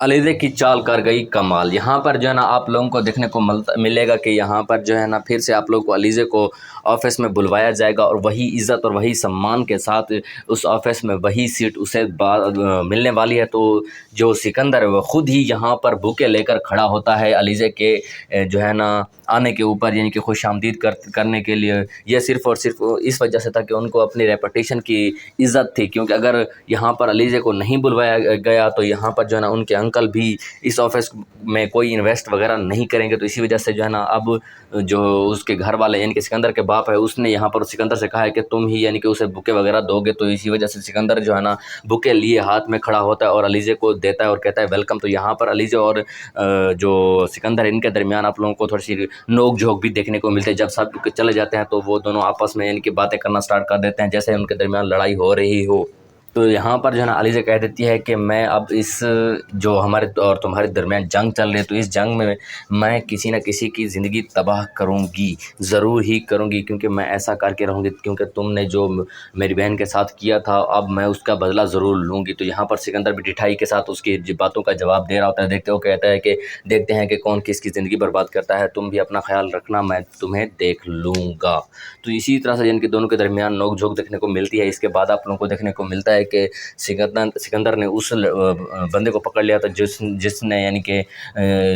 علیزے کی چال کر گئی کمال۔ یہاں پر جو ہے نا آپ لوگوں کو دیکھنے کو ملے گا کہ یہاں پر جو ہے نا پھر سے آپ لوگوں کو علیزے کو آفس میں بلوایا جائے گا، اور وہی عزت اور وہی سمان کے ساتھ اس آفس میں وہی سیٹ اسے ملنے والی ہے۔ تو جو سکندر ہے وہ خود ہی یہاں پر بوکے لے کر کھڑا ہوتا ہے علیزے کے جو ہے نا آنے کے اوپر، یعنی کہ خوش آمدید کرنے کے لیے۔ یہ صرف اور صرف اس وجہ سے تھا کہ ان کو اپنی ریپوٹیشن کی عزت تھی، کیونکہ اگر یہاں پر علیزے کو نہیں بلوایا گیا تو یہاں پر جو ہے نا ان کے انکل بھی اس آفس میں کوئی انویسٹ وغیرہ نہیں کریں گے۔ تو اسی وجہ سے جو ہے نا اب جو اس کے گھر والے یعنی کہ سکندر کے باپ ہے، اس نے یہاں پر سکندر سے کہا ہے کہ تم ہی یعنی کہ اسے بکے وغیرہ دو گے۔ تو اسی وجہ سے سکندر جو ہے نا بکے لیے ہاتھ میں کھڑا ہوتا ہے اور علیزے کو دیتا ہے اور کہتا ہے ویلکم۔ تو یہاں پر علیزے اور جو سکندر ان کے درمیان آپ لوگوں کو تھوڑی سی نوک جھوک بھی دیکھنے کو ملتے ہیں۔ جب سب چلے جاتے ہیں تو وہ دونوں آپس میں یعنی کہ باتیں کرنا سٹارٹ کر دیتے ہیں جیسے ان کے درمیان لڑائی ہو رہی ہو۔ تو یہاں پر جو ہے نا علیزے کہہ دیتی ہے کہ میں اب اس جو ہمارے اور تمہارے درمیان جنگ چل رہی ہے، تو اس جنگ میں کسی نہ کسی کی زندگی تباہ کروں گی، ضرور ہی کروں گی، کیونکہ میں ایسا کر کے رہوں گی، کیونکہ تم نے جو میری بہن کے ساتھ کیا تھا اب میں اس کا بدلہ ضرور لوں گی۔ تو یہاں پر سکندر بھی ڈٹھائی کے ساتھ اس کی باتوں کا جواب دے رہا ہوتا ہے۔ دیکھتے ہیں کہ کون کس کی زندگی برباد کرتا ہے، تم بھی اپنا خیال رکھنا، میں تمہیں دیکھ لوں گا۔ تو اسی طرح سے کہ دونوں کے درمیان نوک جھوک دیکھنے کو ملتی ہے۔ اس کے بعد آپ لوگوں کو دیکھنے کو ملتا ہے کہ سکندر نے اس بندے کو پکڑ لیا تھا جس نے یعنی کہ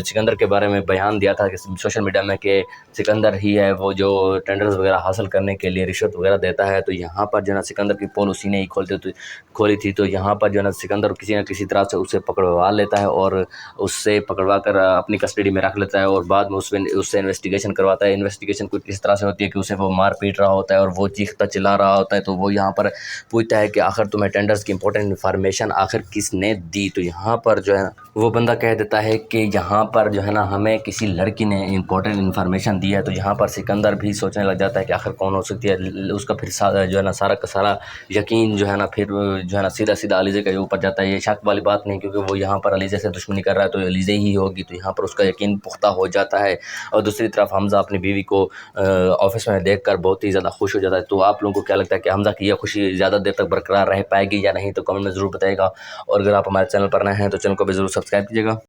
سکندر کے بارے میں بیان دیا تھا کہ سوشل میڈیا میں کہ سکندر ہی ہے وہ جو ٹینڈرز وغیرہ حاصل کرنے کے لیے رشوت وغیرہ دیتا ہے۔ تو یہاں پر جو ہے نا سکندر کی پول اسی نے ہی کھولی تھی۔ تو یہاں پر جو ہے نا سکندر کسی نہ کسی طرح سے اسے پکڑوا لیتا ہے اور اس سے پکڑوا کر اپنی کسٹڈی میں رکھ لیتا ہے، اور بعد میں اس سے انویسٹیگیشن کرواتا ہے۔ انویسٹیگیشن کچھ اس طرح سے ہوتی ہے کہ اسے وہ مار پیٹ رہا ہوتا ہے اور وہ چیختا چلا رہا ہوتا ہے۔ تو وہ یہاں پر پوچھتا ہے کہ آخر تمہیں ٹینڈرز کی امپورٹنٹ انفارمیشن آخر کس نے دی؟ تو یہاں پر جو ہے وہ بندہ کہہ دیتا ہے کہ یہاں پر جو ہے نا ہمیں کسی لڑکی نے امپورٹنٹ انفارمیشن دی ہے۔ تو یہاں پر سکندر بھی سوچنے لگ جاتا ہے کہ آخر کون ہو سکتی ہے۔ اس کا پھر جو ہے نا سارا کا سارا یقین جو ہے نا پھر جو ہے نا سیدھا علیزے کے اوپر جاتا ہے۔ یہ شک والی بات نہیں، کیونکہ وہ یہاں پر علیزے سے دشمنی کر رہا ہے تو علیزے ہی ہوگی۔ تو یہاں پر اس کا یقین پختہ ہو جاتا ہے، اور دوسری طرف حمزہ اپنی بیوی کو آفس میں دیکھ کر بہت ہی زیادہ خوش ہو جاتا ہے۔ تو آپ لوگوں کو کیا لگتا ہے کہ حمزہ کی یہ خوشی زیادہ دیر تک برقرار رہ پائے گی یا نہیں؟ تو کمنٹ میں ضرور بتائے گا، اور اگر آپ ہمارے چینل پر نئے ہیں تو چینل کو بھی ضرور سبسکرائب کیجیے گا۔